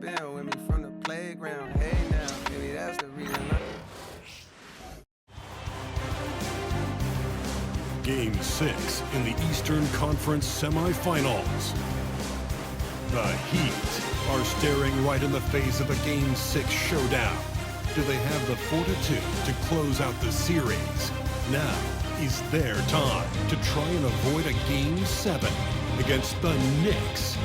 been with me from the playground. Hey now, maybe that's the reason. Game 6 in the Eastern Conference semifinals. The Heat are staring right in the face of a Game 6 showdown. Do they have the fortitude to close out the series? Now is their time to try and avoid a Game 7 against the Knicks.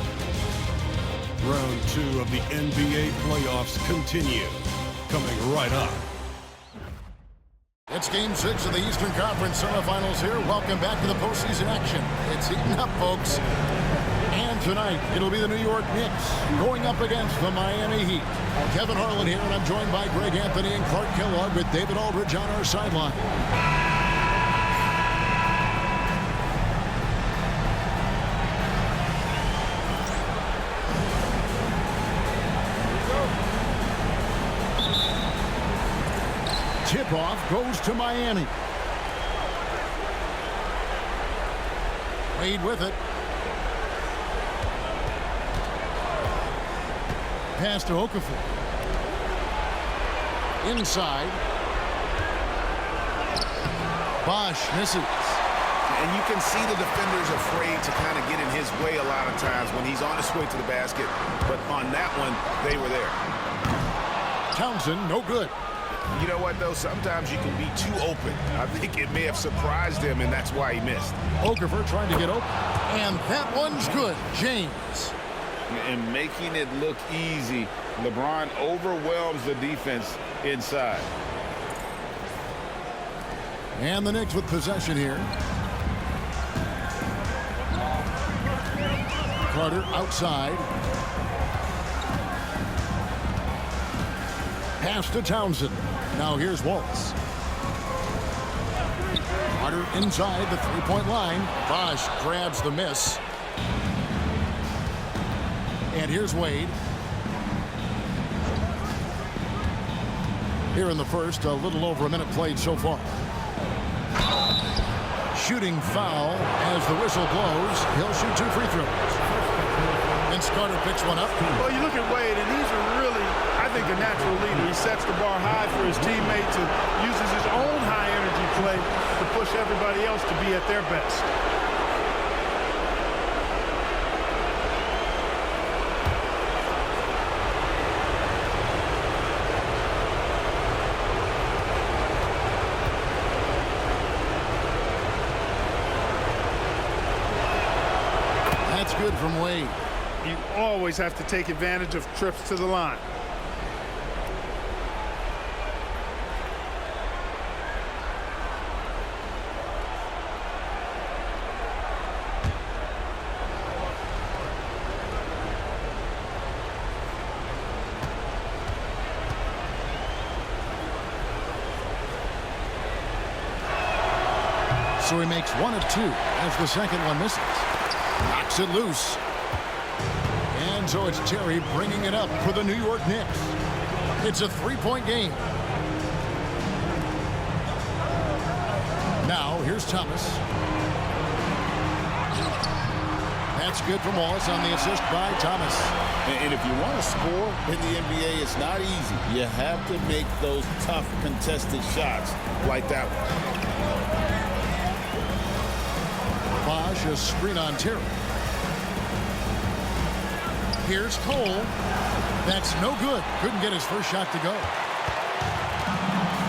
Round 2 of the NBA playoffs continue. Coming right up. It's Game 6 of the Eastern Conference semifinals here. Welcome back to the postseason action. It's heating up, folks. And tonight, it'll be the New York Knicks going up against the Miami Heat. Kevin Harlan here, and I'm joined by Greg Anthony and Clark Kellogg with David Aldridge on our sideline. Tip-off goes to Miami. Wade with it. Pass to Okafor. Inside. Bosh misses. And you can see the defenders afraid to kind of get in his way a lot of times when he's on his way to the basket. But on that one, they were there. Townsend, no good. You know what, though? Sometimes you can be too open. I think it may have surprised him, and that's why he missed. Okafor trying to get open. And that one's good. James. And making it look easy, LeBron overwhelms the defense inside. And the Knicks with possession here. Carter outside. Pass to Townsend. Now here's Waltz. Carter inside the three-point line. Bosh grabs the miss. And here's Wade. Here in the first, a little over a minute played so far. Shooting foul as the whistle blows. He'll shoot 2 free throws. And Carter picks one up. Well, you look at Wade, and he's a really, I think, a natural leader. He sets the bar high for his teammates and uses his own high-energy play to push everybody else to be at their best. That's good from Wade. You always have to take advantage of trips to the line. So he makes 1 of 2 as the second one misses. Knocks it loose. And so it's Terry bringing it up for the New York Knicks. It's a 3-point game. Now here's Thomas. That's good from Wallace on the assist by Thomas. And if you want to score in the NBA, it's not easy. You have to make those tough contested shots like that one. Bosh, a screen on Terry. Here's Cole. That's no good. Couldn't get his first shot to go.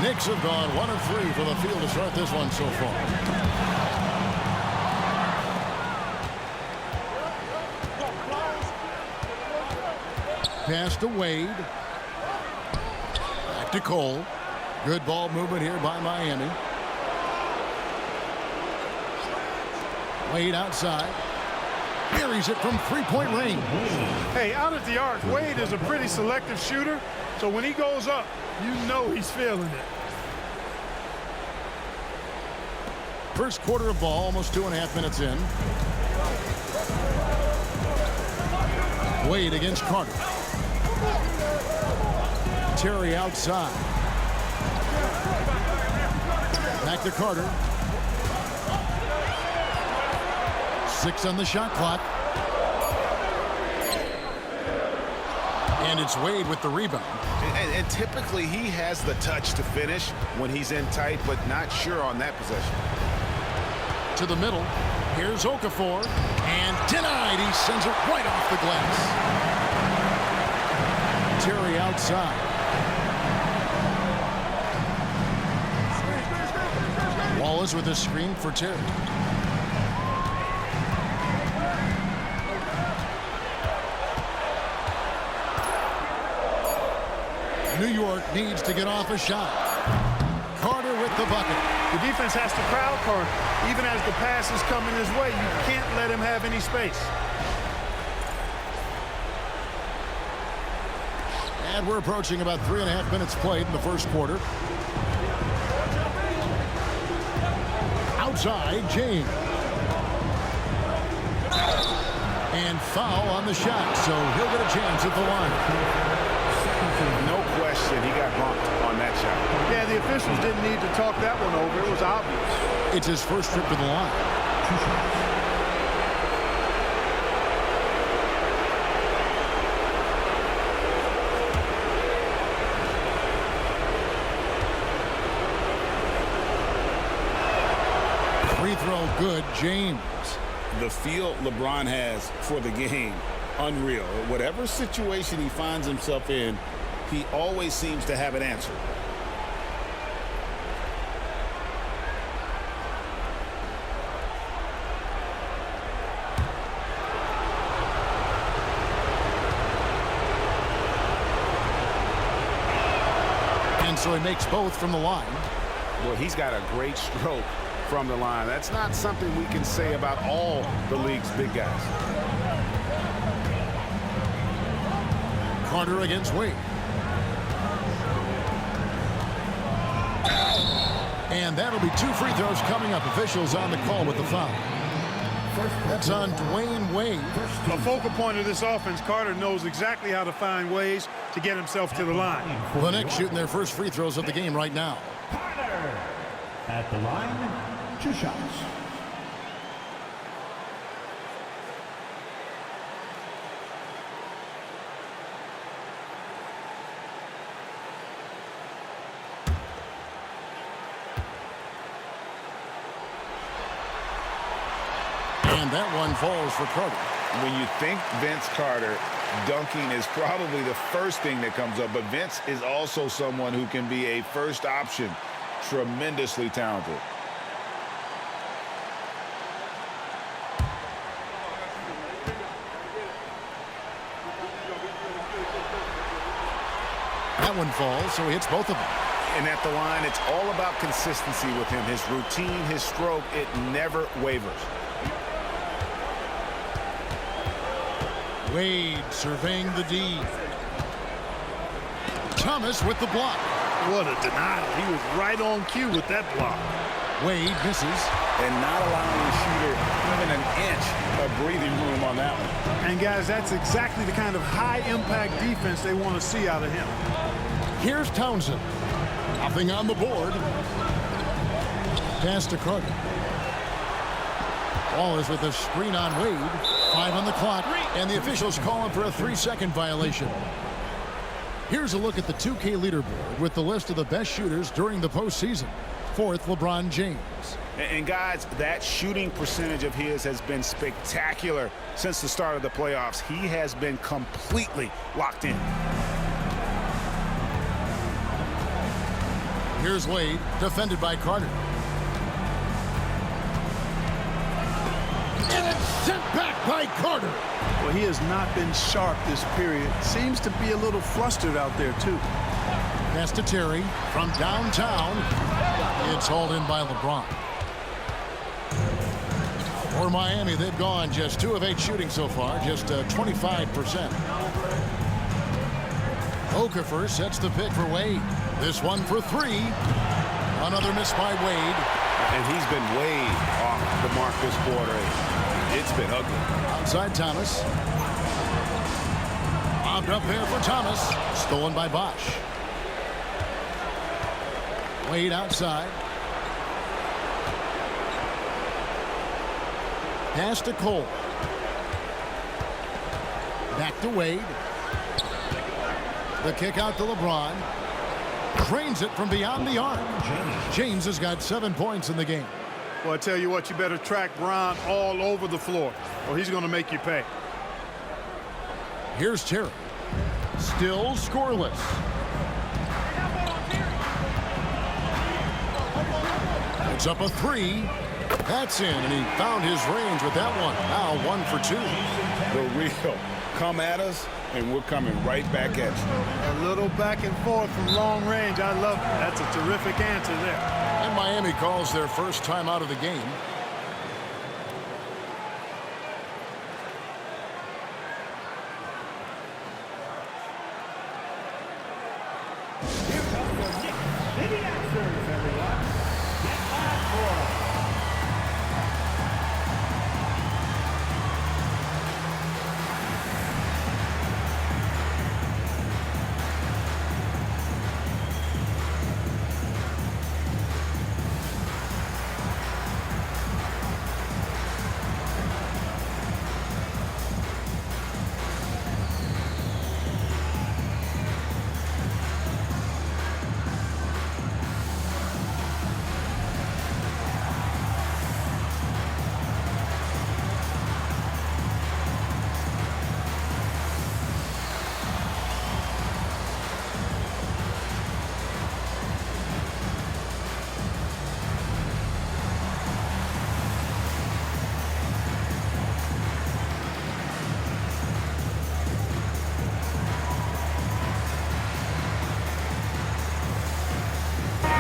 Knicks have gone 1 of 3 for the field to start this one so far. Pass to Wade. Back to Cole. Good ball movement here by Miami. Wade outside. Buries it from 3-point range. Hey, out at the arc, Wade is a pretty selective shooter, so when he goes up, you know he's feeling it. First quarter of ball, almost 2.5 minutes in. Wade against Carter. Terry outside. Back to Carter. 6 on the shot clock. And it's Wade with the rebound. And typically he has the touch to finish when he's in tight, but not sure on that possession. To the middle. Here's Okafor. And denied. He sends it right off the glass. Terry outside. Wallace with a screen for Terry. New York needs to get off a shot. Carter with the bucket. The defense has to crowd Carter. Even as the pass is coming his way, you can't let him have any space. And we're approaching about 3.5 minutes played in the first quarter. Outside, James. And foul on the shot, so he'll get a chance at the line. No question he got bumped on that shot. Yeah, the officials didn't need to talk that one over. It was obvious. It's his first trip to the line. Free throw good, James. The feel LeBron has for the game, unreal. Whatever situation he finds himself in, he always seems to have an answer. And so he makes both from the line. Well, he's got a great stroke from the line. That's not something we can say about all the league's big guys. Carter against Wade. And that'll be 2 free throws coming up. Officials on the call with the foul. That's on Dwayne Wade. A focal point of this offense, Carter knows exactly how to find ways to get himself to the line. The Knicks shooting their first free throws of the game right now. Carter at the line, 2 shots. And that one falls for Carter. When you think Vince Carter, dunking is probably the first thing that comes up, but Vince is also someone who can be a first option. Tremendously talented. That one falls, so he hits both of them. And at the line, it's all about consistency with him. His routine, his stroke, it never wavers. Wade surveying the D. Thomas with the block. What a denial. He was right on cue with that block. Wade misses. And not allowing the shooter even an inch of breathing room on that one. And guys, that's exactly the kind of high-impact defense they want to see out of him. Here's Townsend. Nothing on the board. Pass to Carter. Wallace with a screen on Wade. 5 on the clock. And the officials calling for a 3-second violation. Here's a look at the 2K leaderboard with the list of the best shooters during the postseason. 4th, LeBron James. And guys, that shooting percentage of his has been spectacular since the start of the playoffs. He has been completely locked in. Here's Wade, defended by Carter. And it's sent back by Carter. Well, he has not been sharp this period. Seems to be a little flustered out there, too. Pass to Terry from downtown. It's hauled in by LeBron. For Miami, they've gone just 2 of 8 shooting so far, just 25%. Okafor sets the pick for Wade. This one for 3. Another miss by Wade. And he's been way off the mark this quarter. It's been ugly. Outside Thomas. Bobbed up there for Thomas. Stolen by Bosch. Wade outside. Pass to Cole. Back to Wade. The kick out to LeBron. Drains it from beyond the arc. James has got 7 points in the game. Well, I tell you what, you better track Bron all over the floor, or he's going to make you pay. Here's Terry. Still scoreless. It's up a 3. That's in, and he found his range with that one. Now 1 for 2. The real come at us, and we're coming right back at you. A little back and forth from long range. I love it. That's a terrific answer there. And Miami calls their first time out of the game. Here comes the Knicks City Answers, everyone. Get back for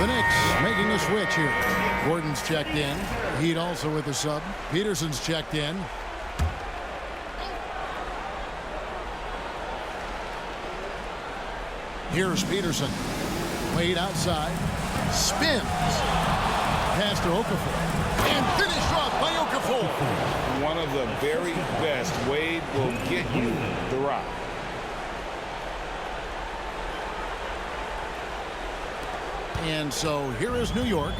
The Knicks making a switch here. Gordon's checked in. Heat also with the sub. Peterson's checked in. Here's Peterson. Played outside. Spins. Pass to Okafor. And finished off by Okafor. One of the very best. Wade will get you the rock. And so here is New York.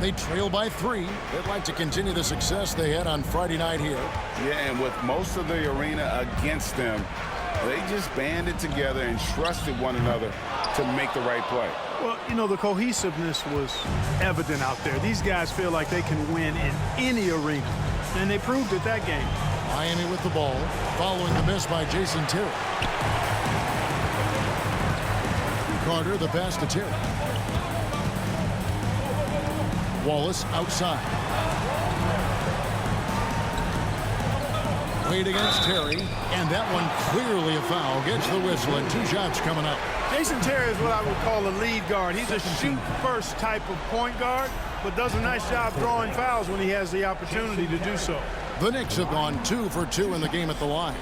They trail by 3. They'd like to continue the success they had on Friday night here. Yeah, and with most of the arena against them, they just banded together and trusted one another to make the right play. Well, you know, the cohesiveness was evident out there. These guys feel like they can win in any arena, and they proved it that game. Miami with the ball, following the miss by Jason Terry. Carter, the pass to Terry. Wallace outside. Played against Terry, and that one clearly a foul. Gets the whistle, and 2 shots coming up. Jason Terry is what I would call a lead guard. He's a shoot-first type of point guard, but does a nice job drawing fouls when he has the opportunity to do so. The Knicks have gone 2 for 2 in the game at the line.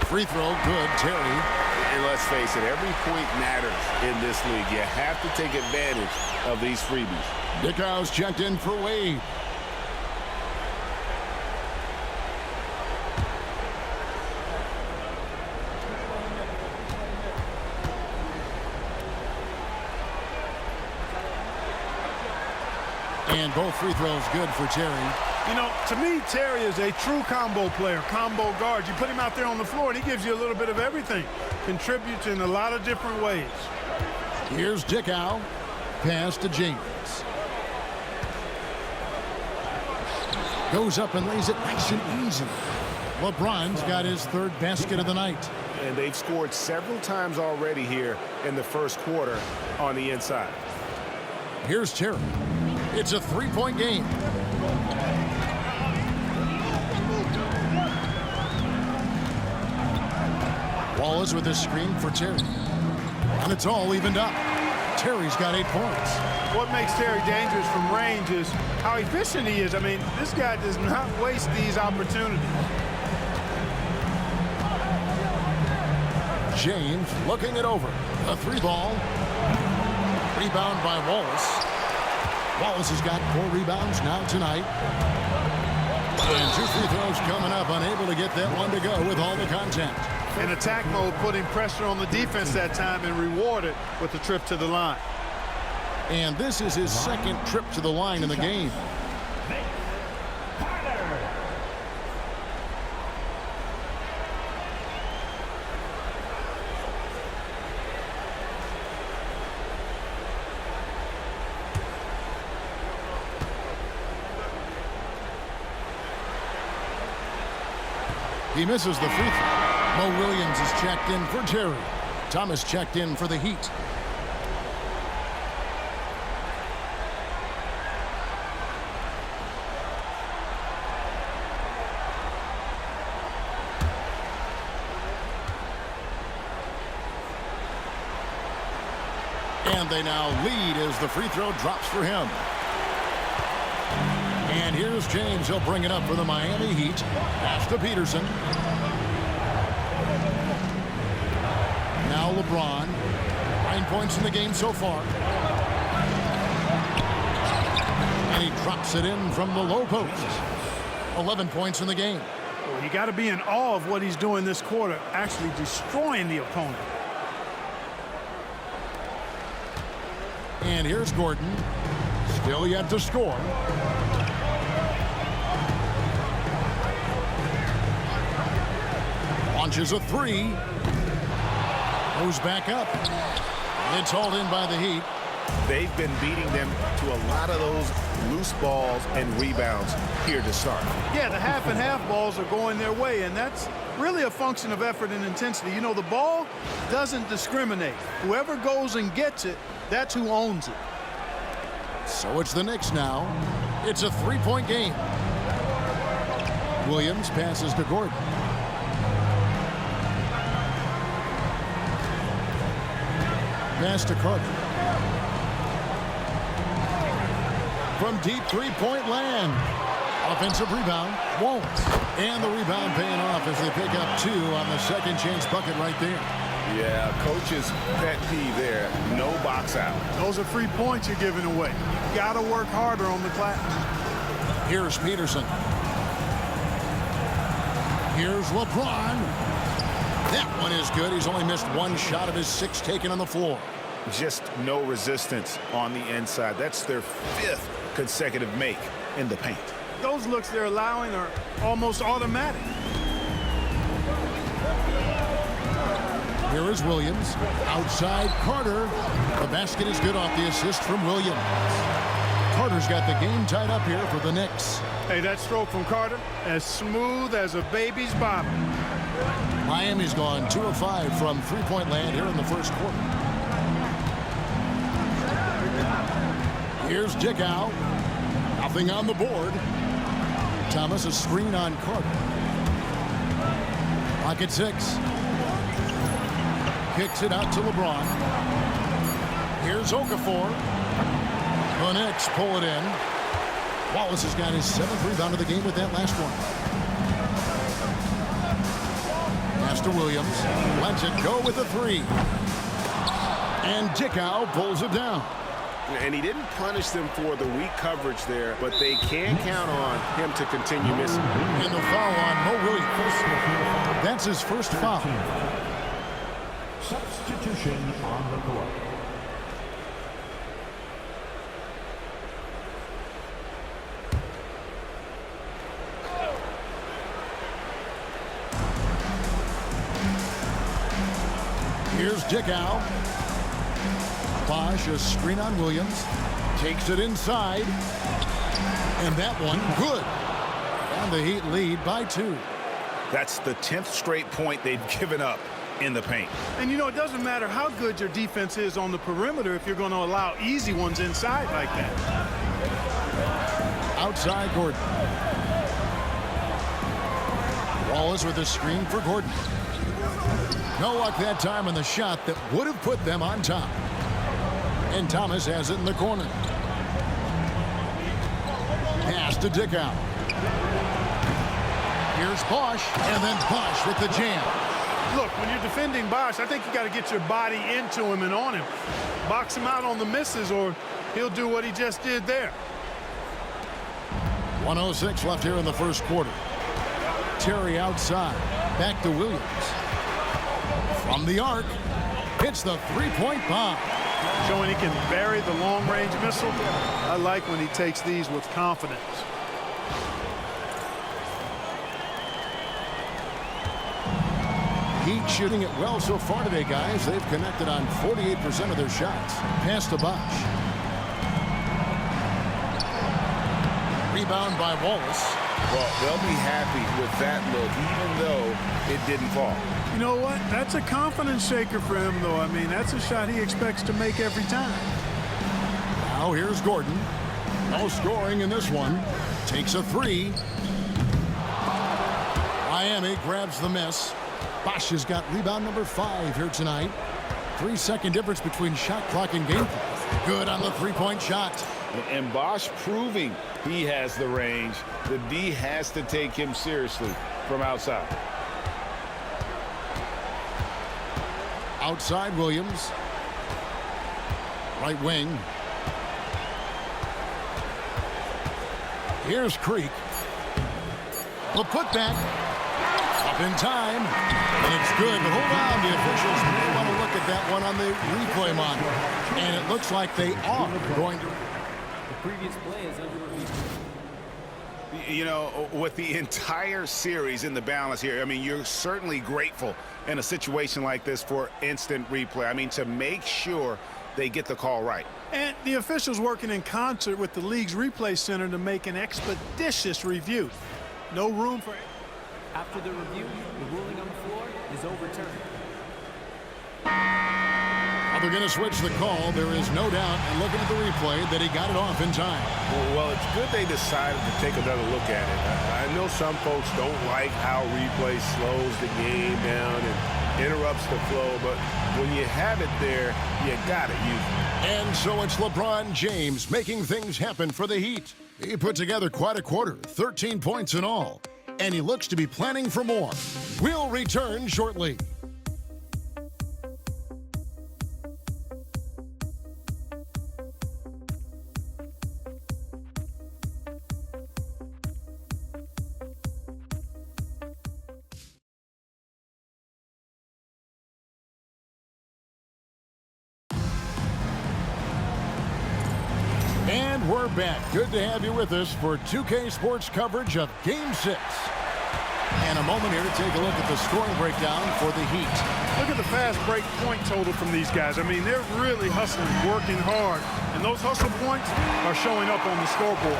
Free throw, good, Terry. And let's face it, every point matters in this league. You have to take advantage of these freebies. Dickau's checked in for Wade. And both free throws good for Terry. You know, to me, Terry is a true combo player, combo guard. You put him out there on the floor, and he gives you a little bit of everything. Contributes in a lot of different ways. Here's Dickau. Pass to James. Goes up and lays it nice and easy. LeBron's got his 3rd basket of the night. And they've scored several times already here in the first quarter on the inside. Here's Terry. It's a 3-point game. Wallace with his screen for Terry. And it's all evened up. Terry's got 8 points. What makes Terry dangerous from range is how efficient he is. I mean, this guy does not waste these opportunities. James looking it over. A 3-ball. Rebound by Wallace. Wallace has got 4 rebounds now tonight. And 2 free throws coming up. Unable to get that one to go with all the content. In attack mode, putting pressure on the defense that time and rewarded with the trip to the line. And this is his 2nd trip to the line in the game. He misses the free throw. Mo Williams is checked in for Terry. Thomas checked in for the Heat. And they now lead as the free throw drops for him. And here's James. He'll bring it up for the Miami Heat. Pass to Peterson. Now LeBron. 9 points in the game so far. And he drops it in from the low post. 11 points in the game. Well, you got to be in awe of what he's doing this quarter, actually destroying the opponent. And here's Gordon. Still yet to score. Launches a three. Goes back up. It's hauled in by the Heat. They've been beating them to a lot of those loose balls and rebounds here to start. Yeah, the half and half balls are going their way, and that's really a function of effort and intensity. You know, the ball doesn't discriminate. Whoever goes and gets it, that's who owns it. So it's the Knicks now. It's a three-point game. Williams passes to Gordon. Pass to Carter. From deep three-point land. Offensive rebound. Won't. And the rebound paying off as they pick up 2 on the second chance bucket right there. Yeah, coach's pet peeve there. No box out. Those are free points you're giving away. You got to work harder on the glass. Here's Peterson. Here's LeBron. That one is good. He's only missed 1 shot of his 6 taken on the floor. Just no resistance on the inside. That's their 5th consecutive make in the paint. Those looks they're allowing are almost automatic. Here is Williams. Outside Carter. The basket is good off the assist from Williams. Carter's got the game tied up here for the Knicks. Hey, that stroke from Carter, as smooth as a baby's bottom. Miami's gone 2 of 5 from three-point land here in the first quarter. Here's Dickow. Nothing on the board. Thomas a screen on Carter. Pocket 6. Kicks it out to LeBron. Here's Okafor. The Knicks pull it in. Wallace has got his 7th rebound of the game with that last one. Pass to Williams. Lets it go with a 3. And Dickow pulls it down. And he didn't punish them for the weak coverage there, but they can count on him to continue missing. And the foul on Mo Williams. That's his first foul. Substitution on the court. Here's Dickow. Bosch, a screen on Williams. Takes it inside. And that one, good. And the Heat lead by 2. That's the 10th straight point they've given up in the paint. And you know, it doesn't matter how good your defense is on the perimeter if you're going to allow easy ones inside like that. Outside Gordon. Wallace with a screen for Gordon. No luck that time on the shot that would have put them on top. And Thomas has it in the corner. Pass to Dickow. Here's Bosch, and then Bosch with the jam. Look, when you're defending Bosch, I think you got to get your body into him and on him. Box him out on the misses, or he'll do what he just did there. 1:06 left here in the first quarter. Terry outside. Back to Williams. From the arc. Hits the three-point bomb. Showing he can bury the long-range missile. I like when he takes these with confidence. Heat shooting it well so far today, guys. They've connected on 48% of their shots. Pass to Bosch. Rebound by Wallace. Well, they'll be happy with that look, even though it didn't fall. You know what? That's a confidence shaker for him, though. I mean, that's a shot he expects to make every time. Now here's Gordon. No scoring in this one. Takes a three. Miami grabs the miss. Bosch has got rebound number 5 here tonight. 3-second difference between shot clock and game clock. Good on the three-point shot. And Bosch proving he has the range. The D has to take him seriously from outside. Outside Williams. Right wing. Here's Creek. The putback. Up in time. And it's good. But hold on. The officials may want to look at that one on the replay monitor. And it looks like they are going to. The previous play is under review. You know, with the entire series in the balance here, I mean, you're certainly grateful in a situation like this for instant replay. I mean, to make sure they get the call right. And the officials working in concert with the league's replay center to make an expeditious review. No room for... After the review, the ruling on the floor is overturned. They're going to switch the call. There is no doubt, and looking at the replay, that he got it off in time. Well, it's good they decided to take another look at it. I know some folks don't like how replay slows the game down and interrupts the flow, but when you have it there, you got to use it. And so it's LeBron James making things happen for the Heat. He put together quite a quarter, 13 points in all, and he looks to be planning for more. We'll return shortly. And we're back. Good to have you with us for 2K Sports coverage of Game 6. And a moment here to take a look at the scoring breakdown for the Heat. Look at the fast break point total from these guys. I mean, they're really hustling, working hard. And those hustle points are showing up on the scoreboard.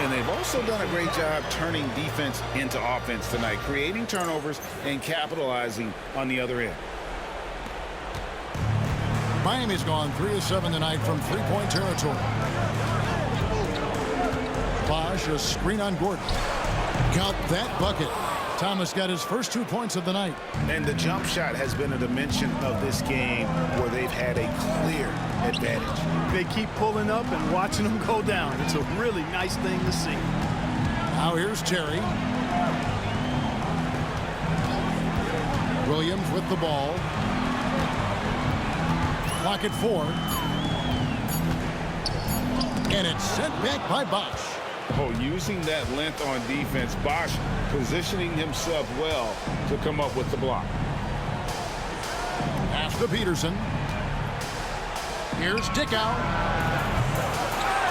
And they've also done a great job turning defense into offense tonight, creating turnovers and capitalizing on the other end. Miami's gone 3 of 7 tonight from three-point territory. Bosch, a screen on Gordon. Count that bucket. Thomas got his first 2 points of the night. And the jump shot has been a dimension of this game where they've had a clear advantage. They keep pulling up and watching them go down. It's a really nice thing to see. Now here's Terry. Williams with the ball. Clock at 4. And it's sent back by Bosch. Oh, using that length on defense, Bosch positioning himself well to come up with the block. Pass to Peterson. Here's Dickow.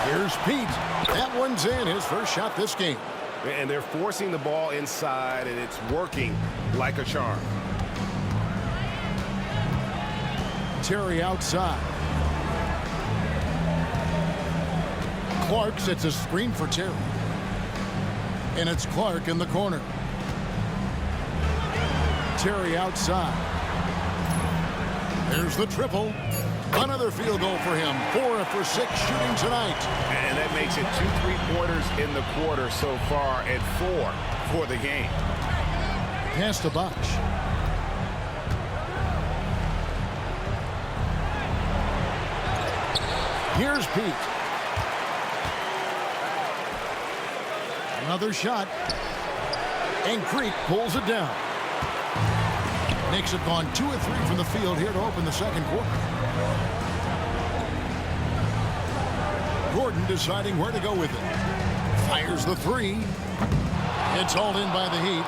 Here's Pete. That one's in, his first shot this game. And they're forcing the ball inside, and it's working like a charm. Terry outside. Clark sets a screen for Terry. And it's Clark in the corner. Terry outside. There's the triple. Another field goal for him. 4 for 6 shooting tonight. And that makes it 2 3-pointers in the quarter so far and 4 for the game. Pass to Bosch. Here's Pete. Another shot. And Creek pulls it down. Knicks have gone 2 of 3 from the field here to open the second quarter. Gordon deciding where to go with it. Fires the 3. It's hauled in by the Heat.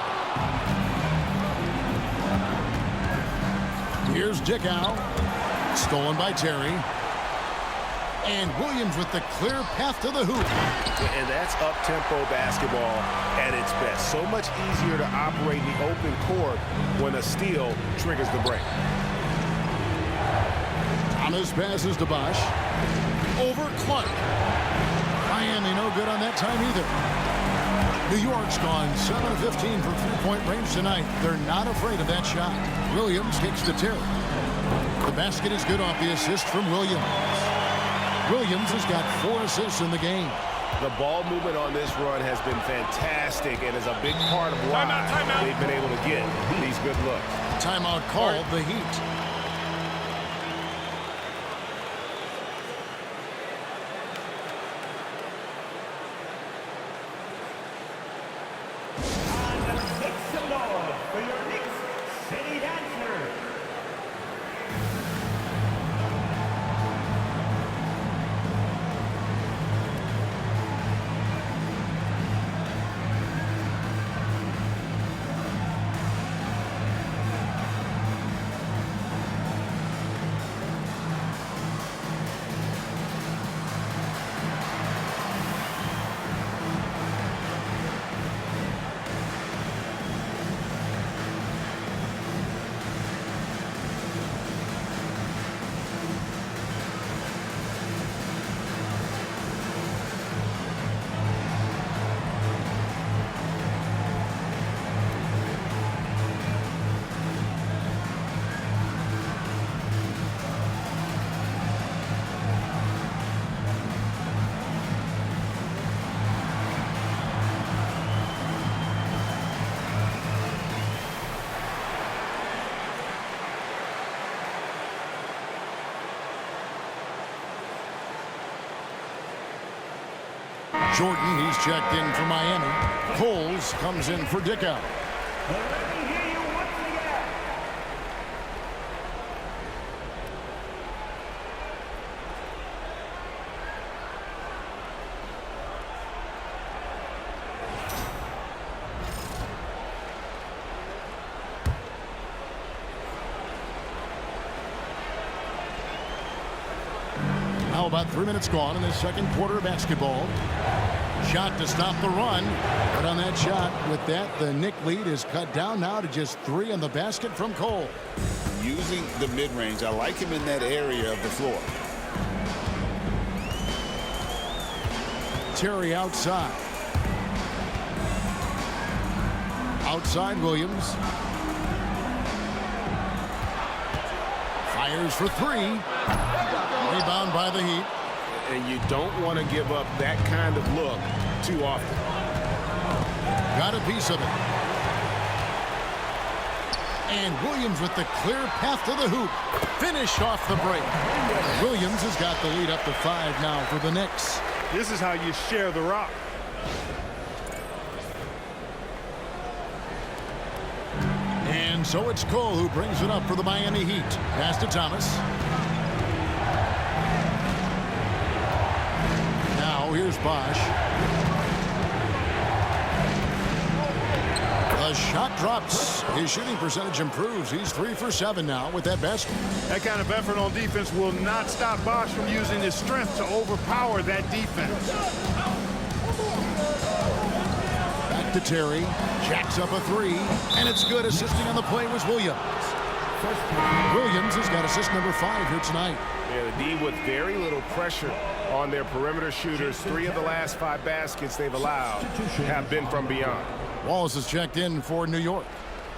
Here's Dickow. Stolen by Terry. And Williams with the clear path to the hoop. And that's up-tempo basketball at its best. So much easier to operate in the open court when a steal triggers the break. Thomas passes to Bosch. Over Clark. Miami no good on that time either. New York's gone 7 of 15 from three-point range tonight. They're not afraid of that shot. Williams kicks to Terry. The basket is good off the assist from Williams. Williams has got 4 assists in the game. The ball movement on this run has been fantastic and is a big part of why they've been able to get these good looks. Timeout called the Heat. And make some noise for your Knicks City Dancer. Jordan, he's checked in for Miami. Coles comes in for Dickow. Let me hear you once again. Now about 3 minutes gone in the second quarter of basketball. Shot to stop the run. But on that shot, with that, the Knick lead is cut down now to just 3 on the basket from Cole. Using the mid-range, I like him in that area of the floor. Terry outside. Outside Williams. Fires for 3. Rebound by the Heat. And you don't want to give up that kind of look too often. Got a piece of it. And Williams with the clear path to the hoop. Finished off the break. Williams has got the lead up to 5 now for the Knicks. This is how you share the rock. And so it's Cole who brings it up for the Miami Heat. Pass to Thomas. Now here's Bosch. The shot drops. His shooting percentage improves. He's 3 for 7 now with that basket. That kind of effort on defense will not stop Bosch from using his strength to overpower that defense. Back to Terry. Jacks up a 3. And it's good. Assisting on the play was Williams. Williams has got assist number 5 here tonight. Yeah, the D with very little pressure on their perimeter shooters. 3 of the last 5 baskets they've allowed have been from beyond. Wallace is checked in for New York.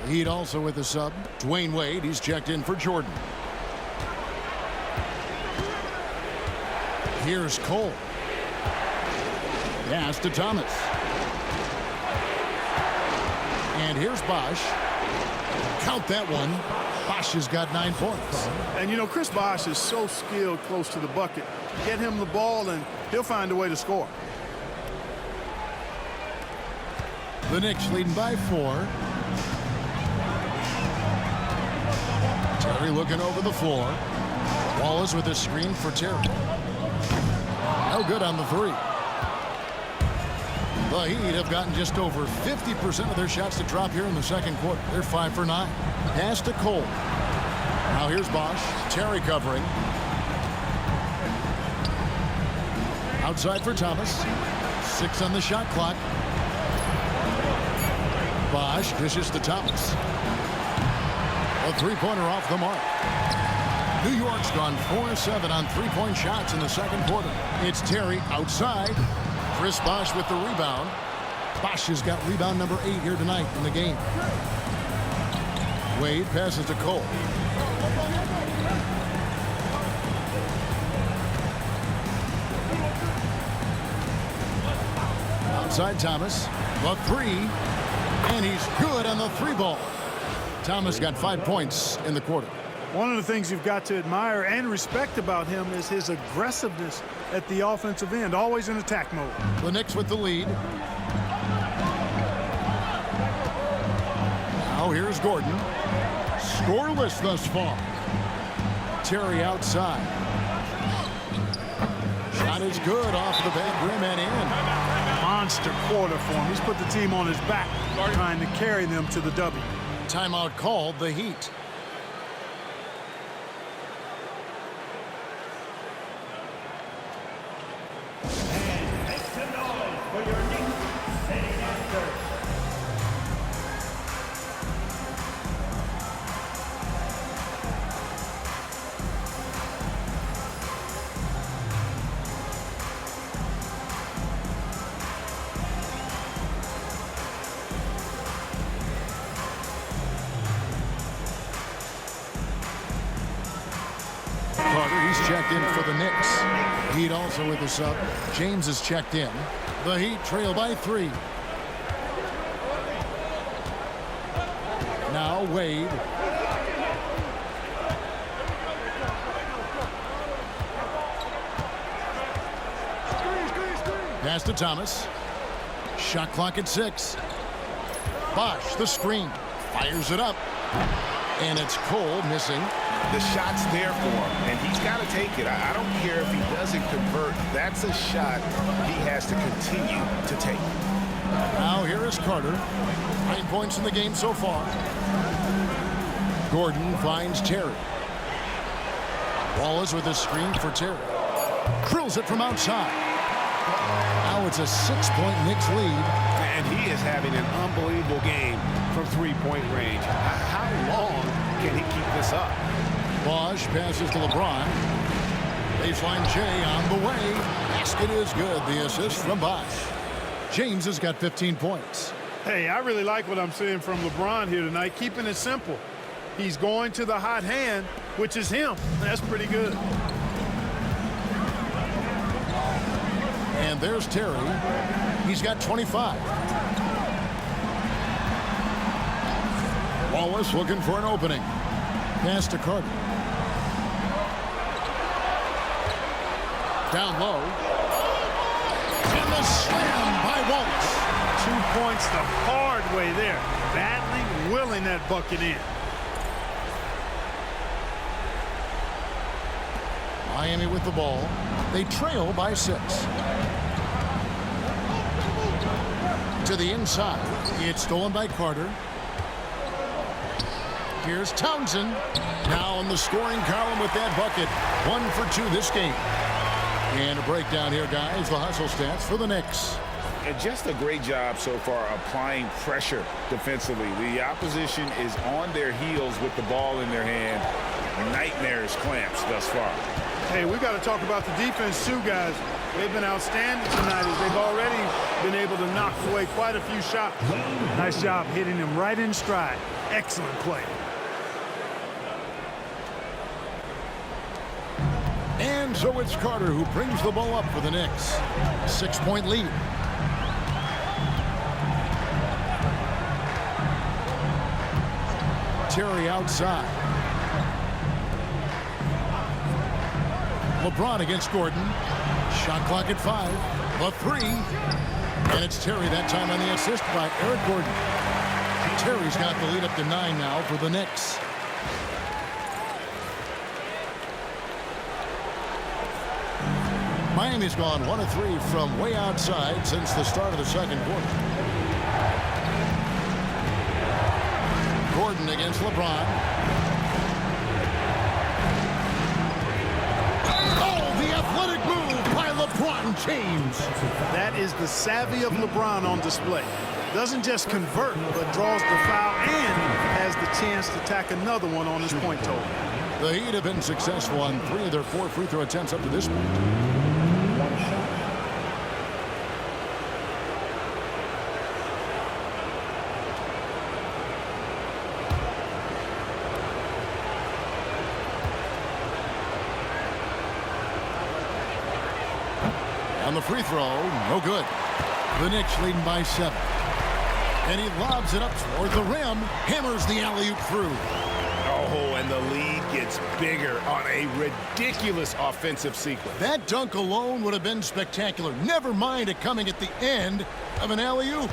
The Heat also with the sub. Dwayne Wade, he's checked in for Jordan. Here's Cole. Pass to Thomas. And here's Bosch. Count that one. Bosch has got 9 points. And, you know, Chris Bosch is so skilled close to the bucket. Get him the ball, and he'll find a way to score. The Knicks leading by 4. Terry looking over the floor. Wallace with a screen for Terry. No good on the 3. The Heat have gotten just over 50% of their shots to drop here in the second quarter. They're 5 for 9. Pass to Cole. Now here's Bosch. Terry covering. Outside for Thomas. 6 on the shot clock. Bosch dishes to Thomas. A 3-pointer off the mark. New York's gone 4-7 on 3-point shots in the second quarter. It's Terry outside. Chris Bosch with the rebound. Bosch has got rebound number 8 here tonight in the game. Wade passes to Cole. Outside Thomas. The 3. And he's good on the 3 ball. Thomas got 5 points in the quarter. One of the things you've got to admire and respect about him is his aggressiveness at the offensive end, always in attack mode. The Knicks with the lead. Now here's Gordon. Scoreless thus far. Terry outside. Shot is good off the back rim and in. Monster quarter for him. He's put the team on his back, trying to carry them to the W. Timeout called, the Heat. And make some noise for your Knicks city dancers. Carter, he's checked in for the Knicks. Heat also with us up. James is checked in. The Heat trail by 3. Now Wade. Pass to Thomas. Shot clock at 6. Bosch, the screen. Fires it up. And it's Cole missing. The shot's there for him, and he's got to take it. I don't care if he doesn't convert. That's a shot he has to continue to take. Now here is Carter. 9 points in the game so far. Gordon finds Terry. Wallace with a screen for Terry. Drills it from outside. Now it's a 6-point Knicks lead. And he is having an unbelievable game from three-point range. How long can he keep this up? Bosch passes to LeBron. Baseline J on the way. Basket is good. The assist from Bosch. James has got 15 points. Hey, I really like what I'm seeing from LeBron here tonight, keeping it simple. He's going to the hot hand, which is him. That's pretty good. And there's Terry. He's got 25. Wallace looking for an opening. Pass to Carter. Down low. And the slam by Wallace. 2 points the hard way there. Battling, willing that bucket in. Miami with the ball. They trail by 6. To the inside. It's stolen by Carter. Here's Townsend. Now in the scoring column with that bucket. 1 for 2 this game. And a breakdown here, guys. The hustle stats for the Knicks. And just a great job so far applying pressure defensively. The opposition is on their heels with the ball in their hand. Nightmares clamps thus far. Hey, we got to talk about the defense too, guys. They've been outstanding tonight as they've already been able to knock away quite a few shots. Nice job hitting them right in stride. Excellent play. And so it's Carter who brings the ball up for the Knicks. 6-point lead. Terry outside. LeBron against Gordon. Shot clock at 5. The 3. And it's Terry that time on the assist by Eric Gordon. Terry's got the lead up to 9 now for the Knicks. Miami's gone 1 of 3 from way outside since the start of the second quarter. Gordon against LeBron. Oh, the athletic move by LeBron James. That is the savvy of LeBron on display. Doesn't just convert, but draws the foul and has the chance to tack another one on his point total. The Heat have been successful on 3 of their 4 free throw attempts up to this point. on the free throw. No good. The Knicks leading by 7. And he lobs it up toward the rim. Hammers the alley-oop through. Oh, and the lead gets bigger on a ridiculous offensive sequence. That dunk alone would have been spectacular. Never mind it coming at the end of an alley-oop.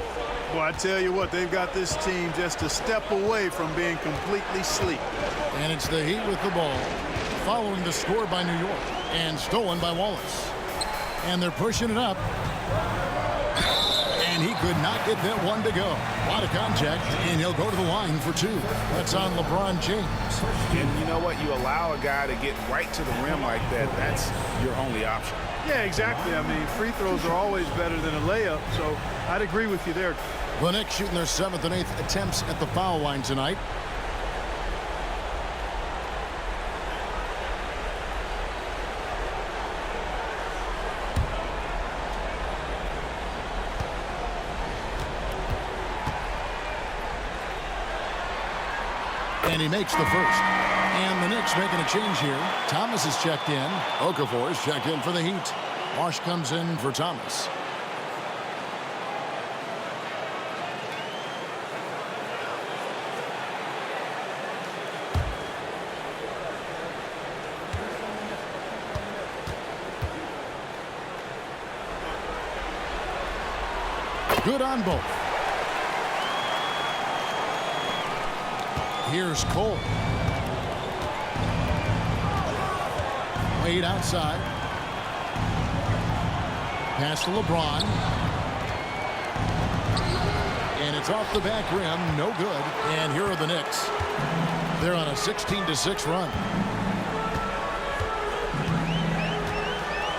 Well, I tell you what, they've got this team just a step away from being completely sleep. And it's the Heat with the ball, following the score by New York, and stolen by Wallace. And they're pushing it up. And he could not get that one to go. A lot of contact, and he'll go to the line for 2. That's on LeBron James. And you know what? You allow a guy to get right to the rim like that, that's your only option. Yeah, exactly. I mean, free throws are always better than a layup, so I'd agree with you there. The Knicks shooting their 7th and 8th attempts at the foul line tonight. And he makes the first. And the Knicks making a change here. Thomas is checked in. Okafor is checked in for the Heat. Wash comes in for Thomas. Good on both. Here's Cole. Wade outside. Pass to LeBron. And it's off the back rim. No good. And here are the Knicks. They're on a 16-6 run.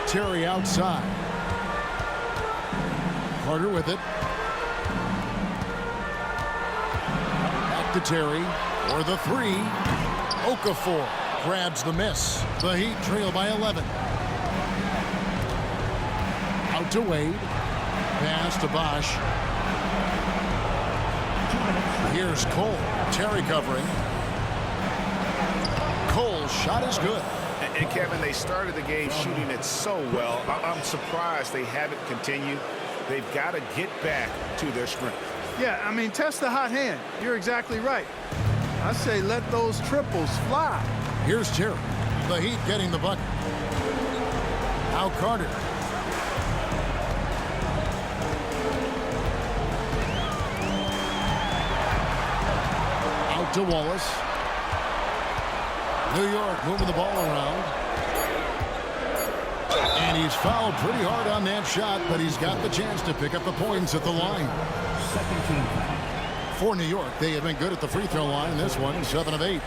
Terry outside. Carter with it. Back to Terry. For the 3. Okafor grabs the miss. The Heat trail by 11. Out to Wade. Pass to Bosch. Here's Cole. Terry covering. Cole's shot is good. And Kevin, they started the game shooting it so well. I'm surprised they haven't continued. They've got to get back to their strength. Yeah, I mean, test the hot hand. You're exactly right. I say let those triples fly. Here's Terry. The Heat getting the bucket. Now Carter. Out to Wallace. New York moving the ball around. And he's fouled pretty hard on that shot, but he's got the chance to pick up the points at the line. Second team foul. For New York, they have been good at the free throw line. This one, 7 of 8.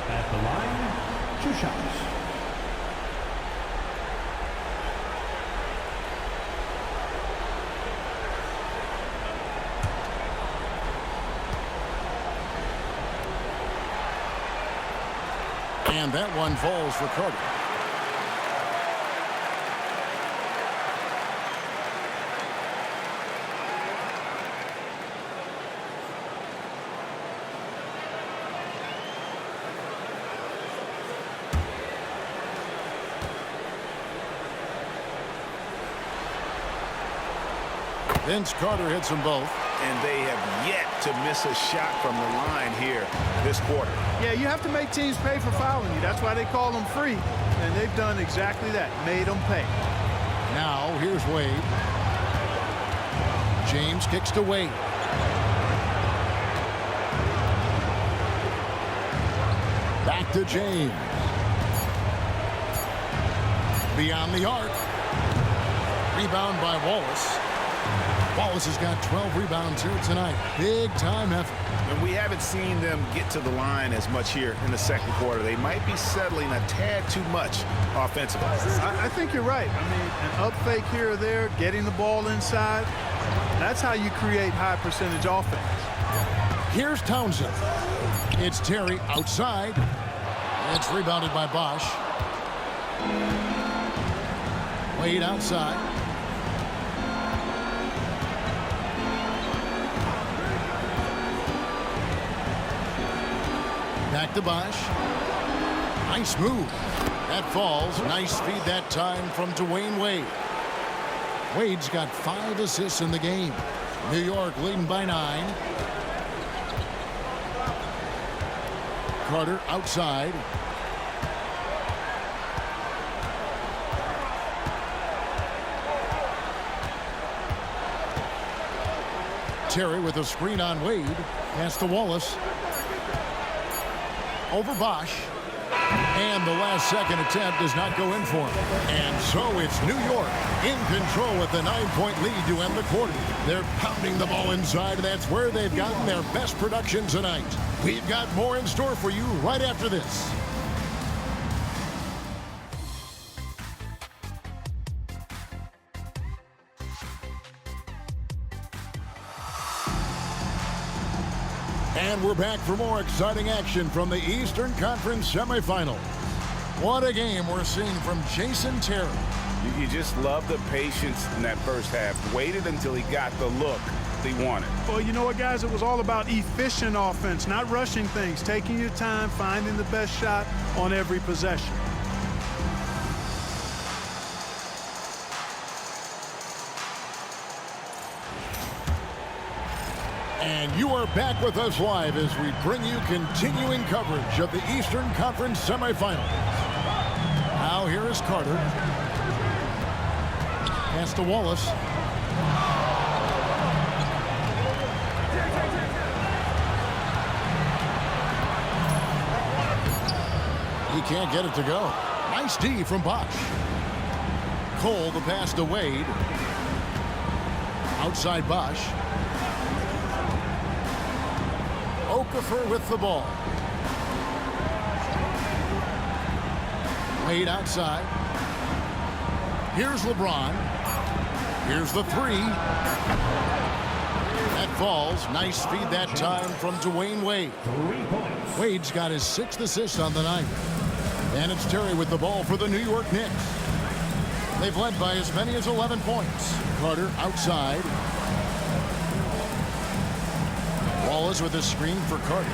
At the line, 2 shots. And that one falls for Carter. Vince Carter hits them both. And they have yet to miss a shot from the line here this quarter. Yeah, you have to make teams pay for fouling you. That's why they call them free. And they've done exactly that, made them pay. Now, here's Wade. James kicks to Wade. Back to James. Beyond the arc. Rebound by Wallace. Wallace has got 12 rebounds here tonight. Big time effort. And we haven't seen them get to the line as much here in the second quarter. They might be settling a tad too much offensively. I think you're right. I mean, an up fake here or there, getting the ball inside, that's how you create high percentage offense. Here's Townsend. It's Terry outside. It's rebounded by Bosch. Wade outside. Back to Bosch. Nice move. That falls. Nice feed that time from Dwayne Wade. Wade's got 5 assists in the game. New York leading by 9. Carter outside. Terry with a screen on Wade. Pass to Wallace. Over Bosch. And the last second attempt does not go in for him. And so it's New York in control with the 9-point lead to end the quarter. They're pounding the ball inside, and that's where they've gotten their best production tonight. We've got more in store for you right after this. And we're back for more exciting action from the Eastern Conference semifinals. What a game we're seeing from Jason Terry. You just love the patience in that first half. Waited until he got the look he wanted. Well, you know what, guys? It was all about efficient offense, not rushing things, taking your time, finding the best shot on every possession. And you are back with us live as we bring you continuing coverage of the Eastern Conference semifinals. Now here is Carter. Pass to Wallace. He can't get it to go. Nice D from Bosch. Cole the pass to Wade. Outside Bosch. Okafor with the ball. Wade outside. Here's LeBron. Here's the 3. That falls. Nice feed that time from Dwayne Wade. Wade's got his 6th assist on the night. And it's Terry with the ball for the New York Knicks. They've led by as many as 11 points. Carter outside. Wallace with a screen for Carter.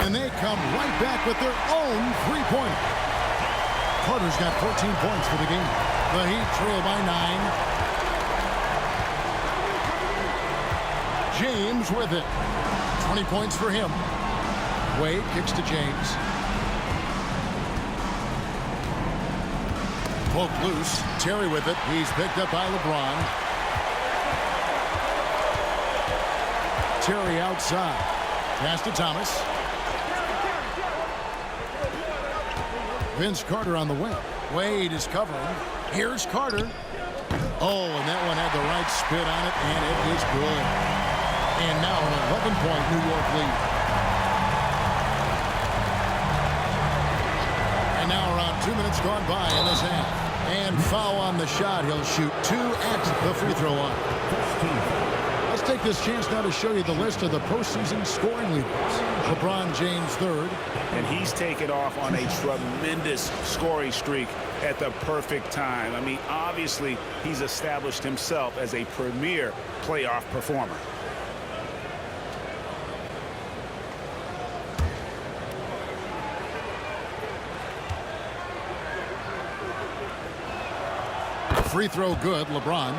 And they come right back with their own 3-pointer. Carter's got 14 points for the game. The Heat trail by 9. James with it. 20 points for him. Wade kicks to James. Poke loose. Terry with it. He's picked up by LeBron. Terry outside. Pass to Thomas. Vince Carter on the wing. Wade is covering. Here's Carter. Oh, and that one had the right spit on it, and it is good. And now an 11-point New York lead. And now around 2 minutes gone by in this half. And foul on the shot. He'll shoot 2 at the free throw line. Let's take this chance now to show you the list of the postseason scoring leaders. LeBron James 3rd. And he's taken off on a tremendous scoring streak at the perfect time. I mean, obviously, he's established himself as a premier playoff performer. Free throw good, LeBron.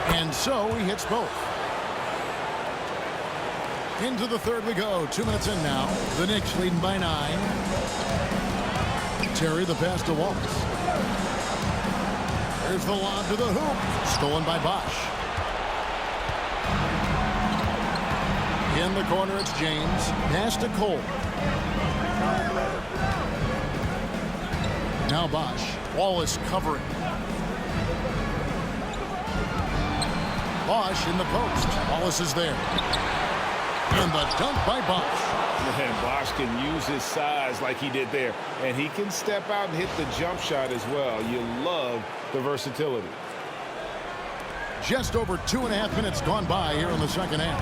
And so he hits both. Into the third we go. 2 minutes in now. The Knicks leading by 9. Terry the pass to Wallace. There's the lob to the hoop. Stolen by Bosch. In the corner it's James. Pass to Cole. Now Bosch. Wallace covering. Bosch in the post. Wallace is there. And the dunk by Bosch. And Bosch can use his size like he did there. And he can step out and hit the jump shot as well. You love the versatility. Just over 2.5 minutes gone by here in the second half.